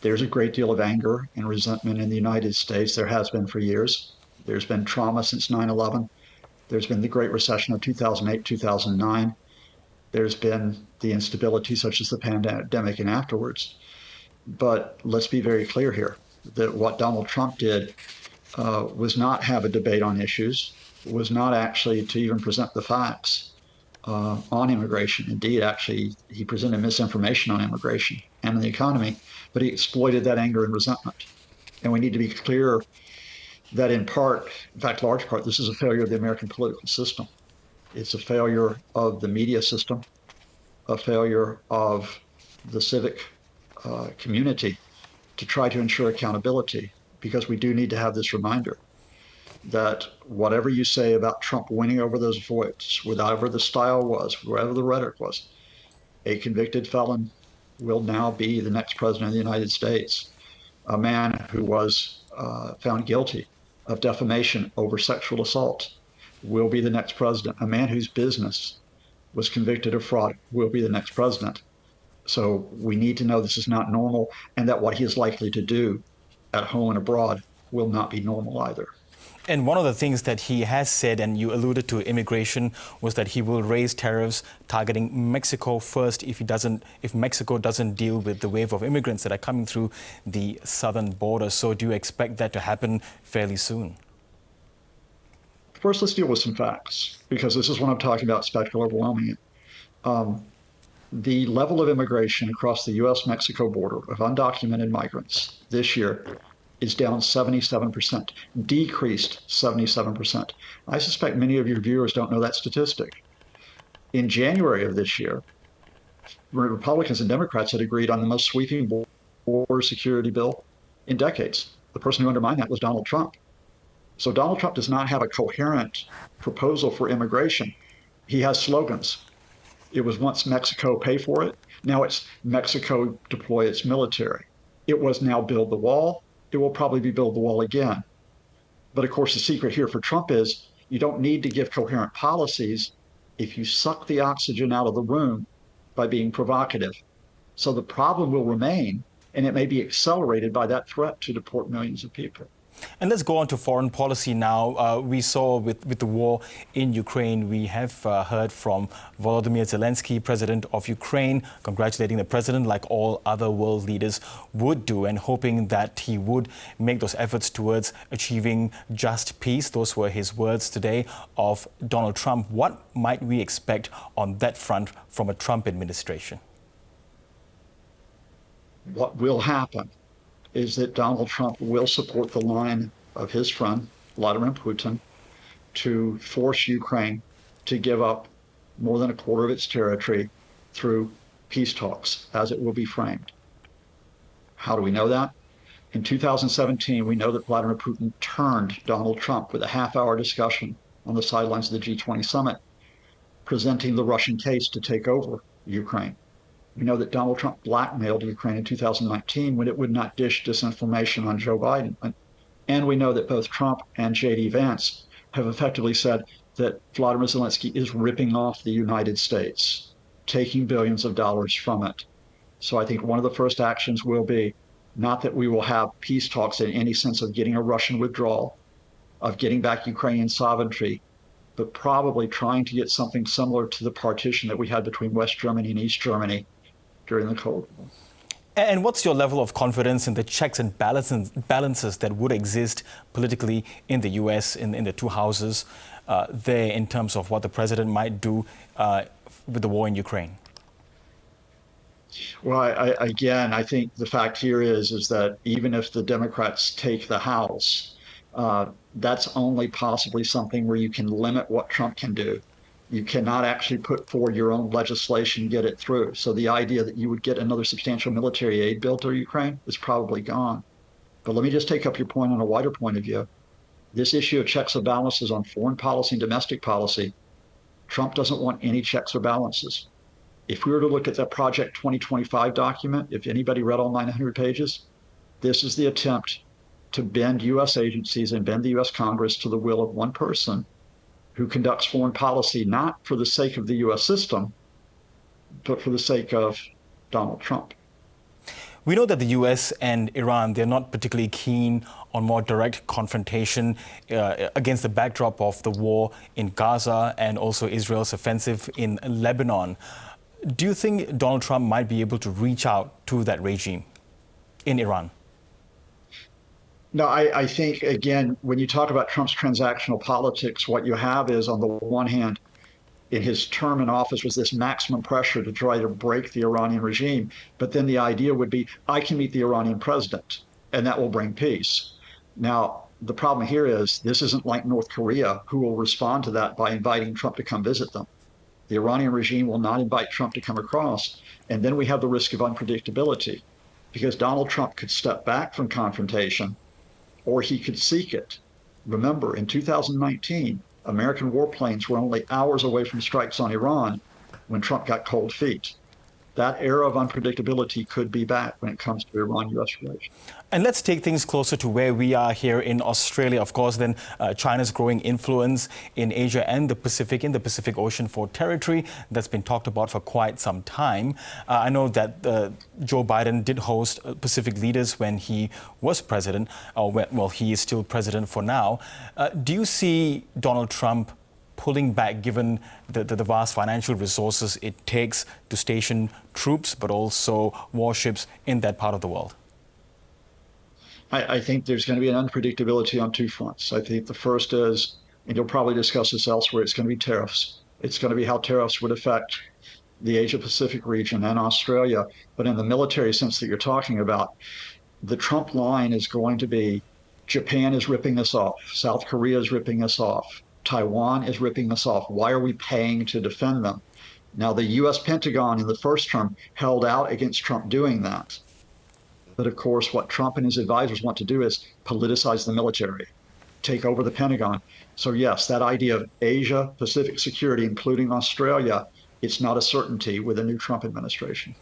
There's a great deal of anger and resentment in the United States. There has been for years. There's been trauma since 9/11. There's been the Great Recession of 2008, 2009. There's been the instability, such as the pandemic and afterwards. But let's be very clear here that what Donald Trump did was not have a debate on issues, was not actually to even present the facts on immigration. Indeed, actually, he presented misinformation on immigration and the economy, but he exploited that anger and resentment. And we need to be clear that in part, in fact, large part, this is a failure of the American political system. It's a failure of the media system, a failure of the civic community to try to ensure accountability, because we do need to have this reminder that whatever you say about Trump winning over those votes, whatever the style was, whatever the rhetoric was, a convicted felon will now be the next president of the United States. A man who was found guilty of defamation over sexual assault will be the next president. A man whose business was convicted of fraud will be the next president. So we need to know this is not normal, and that what he is likely to do at home and abroad will not be normal either. And one of the things that he has said, and you alluded to immigration, was that he will raise tariffs targeting Mexico first if Mexico doesn't deal with the wave of immigrants that are coming through the southern border. So do you expect that to happen fairly soon? First, let's deal with some facts, because this is what I'm talking about, spectacle overwhelming it. The level of immigration across the U.S.-Mexico border of undocumented migrants this year is down 77%, decreased 77%. I suspect many of your viewers don't know that statistic. In January of this year, Republicans and Democrats had agreed on the most sweeping border security bill in decades. The person who undermined that was Donald Trump. So Donald Trump does not have a coherent proposal for immigration. He has slogans. It was once Mexico pay for it. Now it's Mexico deploy its military. It was now build the wall. It will probably be build the wall again. But of course, the secret here for Trump is you don't need to give coherent policies if you suck the oxygen out of the room by being provocative. So the problem will remain, and it may be accelerated by that threat to deport millions of people. And let's go on to foreign policy now. We saw with the war in Ukraine, we have heard from Volodymyr Zelensky, president of Ukraine, congratulating the president like all other world leaders would do, and hoping that he would make those efforts towards achieving just peace. Those were his words today of Donald Trump. What might we expect on that front from a Trump administration? What will happen is that Donald Trump will support the line of his friend, Vladimir Putin, to force Ukraine to give up more than a quarter of its territory through peace talks, as it will be framed. How do we know that? In 2017, we know that Vladimir Putin turned Donald Trump with a half-hour discussion on the sidelines of the G20 summit, presenting the Russian case to take over Ukraine. We know that Donald Trump blackmailed Ukraine in 2019 when it would not dish disinformation on Joe Biden. And we know that both Trump and J.D. Vance have effectively said that Vladimir Zelensky is ripping off the United States, taking billions of dollars from it. So I think one of the first actions will be not that we will have peace talks in any sense of getting a Russian withdrawal, of getting back Ukrainian sovereignty, but probably trying to get something similar to the partition that we had between West Germany and East Germany during the Cold War. And what's your level of confidence in the checks and balances that would exist politically in the U.S., in the two houses there, in terms of what the president might do with the war in Ukraine? Well, I think the fact here is that even if the Democrats take the House, that's only possibly something where you can limit what Trump can do. You cannot actually put forward your own legislation, get it through. So the idea that you would get another substantial military aid bill to Ukraine is probably gone. But let me just take up your point on a wider point of view. This issue of checks and balances on foreign policy and domestic policy, Trump doesn't want any checks or balances. If we were to look at that Project 2025 document, if anybody read all 900 pages, this is the attempt to bend U.S. agencies and bend the U.S. Congress to the will of one person who conducts foreign policy not for the sake of the U.S. system, but for the sake of Donald Trump. We know that the U.S. and Iran, they're not particularly keen on more direct confrontation against the backdrop of the war in Gaza and also Israel's offensive in Lebanon. Do you think Donald Trump might be able to reach out to that regime in Iran? No, I think, again, when you talk about Trump's transactional politics, what you have is, on the one hand, in his term in office was this maximum pressure to try to break the Iranian regime. But then the idea would be, I can meet the Iranian president, and that will bring peace. Now, the problem here is this isn't like North Korea, who will respond to that by inviting Trump to come visit them. The Iranian regime will not invite Trump to come across. And then we have the risk of unpredictability, because Donald Trump could step back from confrontation or he could seek it. Remember, in 2019, American warplanes were only hours away from strikes on Iran when Trump got cold feet. That era of unpredictability could be back when it comes to Iran-US relations. And let's take things closer to where we are here in Australia. Of course, then China's growing influence in Asia and the Pacific Ocean for territory that's been talked about for quite some time. I know that Joe Biden did host Pacific leaders when he was president, well, he is still president for now. Do you see Donald Trump pulling back, given the vast financial resources it takes to station troops, but also warships in that part of the world? I think there's going to be an unpredictability on two fronts. I think the first is, and you'll probably discuss this elsewhere, it's going to be tariffs. It's going to be how tariffs would affect the Asia-Pacific region and Australia. But in the military sense that you're talking about, the Trump line is going to be, Japan is ripping us off, South Korea is ripping us off, Taiwan is ripping us off. Why are we paying to defend them? Now, the U.S. Pentagon in the first term held out against Trump doing that. But of course, what Trump and his advisors want to do is politicize the military, take over the Pentagon. So yes, that idea of Asia Pacific security, including Australia, it's not a certainty with the new Trump administration.